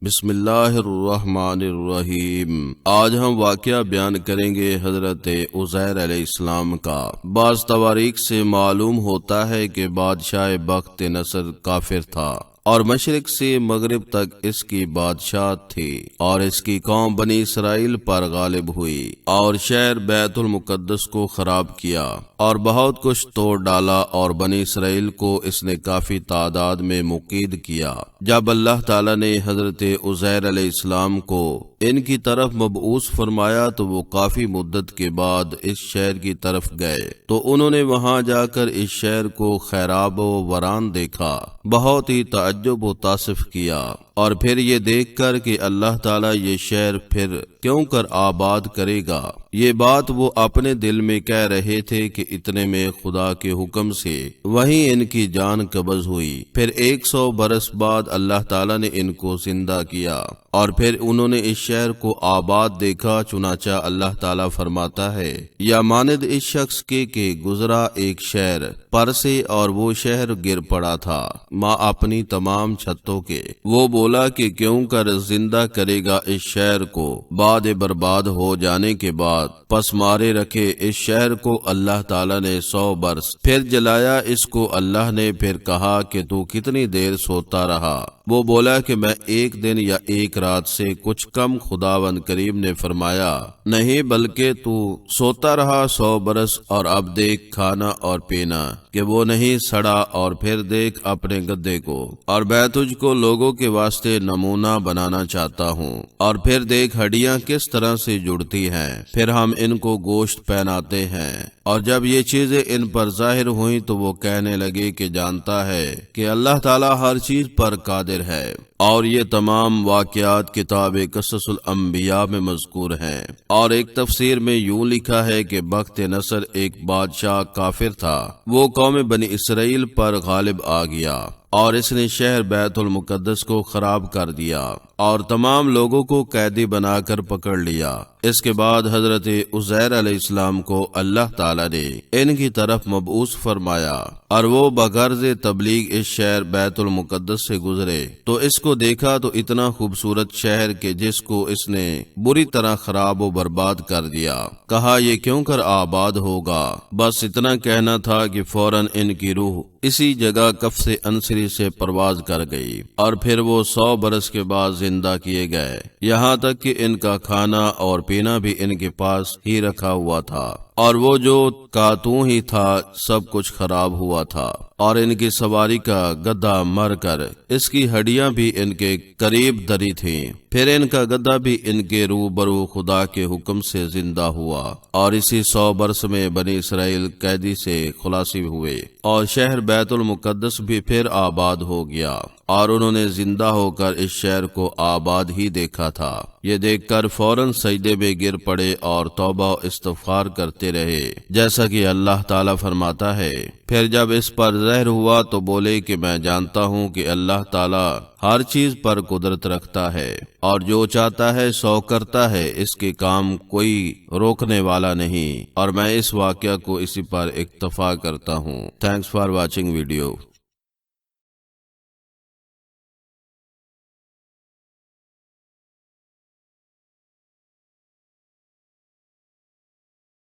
بسم اللہ الرحمن الرحیم۔ آج ہم واقعہ بیان کریں گے حضرت عزیر علیہ السلام کا۔ بعض تواریخ سے معلوم ہوتا ہے کہ بادشاہ بخت نصر کافر تھا اور مشرق سے مغرب تک اس کی بادشاہت تھی، اور اس کی قوم بنی اسرائیل پر غالب ہوئی اور شہر بیت المقدس کو خراب کیا اور بہت کچھ توڑ ڈالا، اور بنی اسرائیل کو اس نے کافی تعداد میں مقید کیا۔ جب اللہ تعالیٰ نے حضرت عزیر علیہ السلام کو ان کی طرف مبعوث فرمایا تو وہ کافی مدت کے بعد اس شہر کی طرف گئے، تو انہوں نے وہاں جا کر اس شہر کو خراب و ویران دیکھا، بہت ہی تعجب و تاسف کیا، اور پھر یہ دیکھ کر کہ اللہ تعالیٰ یہ شہر پھر کیوں کر آباد کرے گا، یہ بات وہ اپنے دل میں کہہ رہے تھے کہ اتنے میں خدا کے حکم سے وہیں ان کی جان قبض ہوئی۔ پھر 100 برس بعد اللہ تعالیٰ نے ان کو زندہ کیا، اور پھر انہوں نے اس شہر کو آباد دیکھا۔ چنانچہ اللہ تعالیٰ فرماتا ہے، یا مانند اس شخص کے کہ گزرا ایک شہر پر سے اور وہ شہر گر پڑا تھا ماں اپنی تمام چھتوں کے، وہ بولا کہ کیوں کر زندہ کرے گا اس شہر کو بعد برباد ہو جانے کے بعد۔ پس مارے رکھے اس شہر کو اللہ تعالیٰ نے 100 برس، پھر جلایا اس کو اللہ نے، پھر کہا کہ تو کتنی دیر سوتا رہا؟ وہ بولا کہ میں 1 دن یا 1 رات سے کچھ کم۔ خداوند کریم نے فرمایا، نہیں بلکہ تو سوتا رہا 100 برس، اور اب دیکھ کھانا اور پینا کہ وہ نہیں سڑا، اور پھر دیکھ اپنے گدے کو، اور میں تجھ کو لوگوں کے واسطے نمونہ بنانا چاہتا ہوں، اور پھر دیکھ ہڈیاں کس طرح سے جڑتی ہیں، پھر ہم ان کو گوشت پہناتے ہیں۔ اور جب یہ چیزیں ان پر ظاہر ہوئیں تو وہ کہنے لگے کہ جانتا ہے کہ اللہ تعالیٰ ہر چیز پر قادر ہے۔ اور یہ تمام واقعات کتاب قصص الانبیاء میں مذکور ہیں۔ اور ایک تفسیر میں یوں لکھا ہے کہ بخت نصر ایک بادشاہ کافر تھا، وہ قوم بنی اسرائیل پر غالب آ گیا، اور اس نے شہر بیت المقدس کو خراب کر دیا اور تمام لوگوں کو قیدی بنا کر پکڑ لیا۔ اس کے بعد حضرت عزیر علیہ السلام کو اللہ تعالیٰ نے ان کی طرف مبعوث فرمایا، اور وہ بغرض تبلیغ اس شہر بیت المقدس سے گزرے تو اس کو دیکھا تو اتنا خوبصورت شہر کہ جس کو اس نے بری طرح خراب و برباد کر دیا۔ کہا یہ کیوں کر آباد ہوگا؟ بس اتنا کہنا تھا کہ فوراً ان کی روح اسی جگہ کف سے انصری سے پرواز کر گئی، اور پھر وہ 100 برس کے بعد زندہ کیے گئے، یہاں تک کہ ان کا کھانا اور پینا بھی ان کے پاس ہی رکھا ہوا تھا، اور وہ جو کاتوں ہی تھا سب کچھ خراب ہوا تھا، اور ان کی سواری کا گدھا مر کر اس کی ہڈیاں بھی ان کے قریب دری تھیں۔ پھر ان کا گدھا بھی ان کے روبرو خدا کے حکم سے زندہ ہوا، اور اسی 100 برس میں بنی اسرائیل قیدی سے خلاصی ہوئے، اور شہر بیت المقدس بھی پھر آباد ہو گیا، اور انہوں نے زندہ ہو کر اس شہر کو آباد ہی دیکھا تھا۔ یہ دیکھ کر فوراً سجدے میں گر پڑے اور توبہ و استغفار کرتے رہے، جیسا کہ اللہ تعالیٰ فرماتا ہے۔ پھر جب اس پر ظاہر ہوا تو بولے کہ میں جانتا ہوں کہ اللہ تعالیٰ ہر چیز پر قدرت رکھتا ہے، اور جو چاہتا ہے سو کرتا ہے، اس کے کام کوئی روکنے والا نہیں، اور میں اس واقعہ کو اسی پر اکتفا کرتا ہوں۔ Thanks for watching video.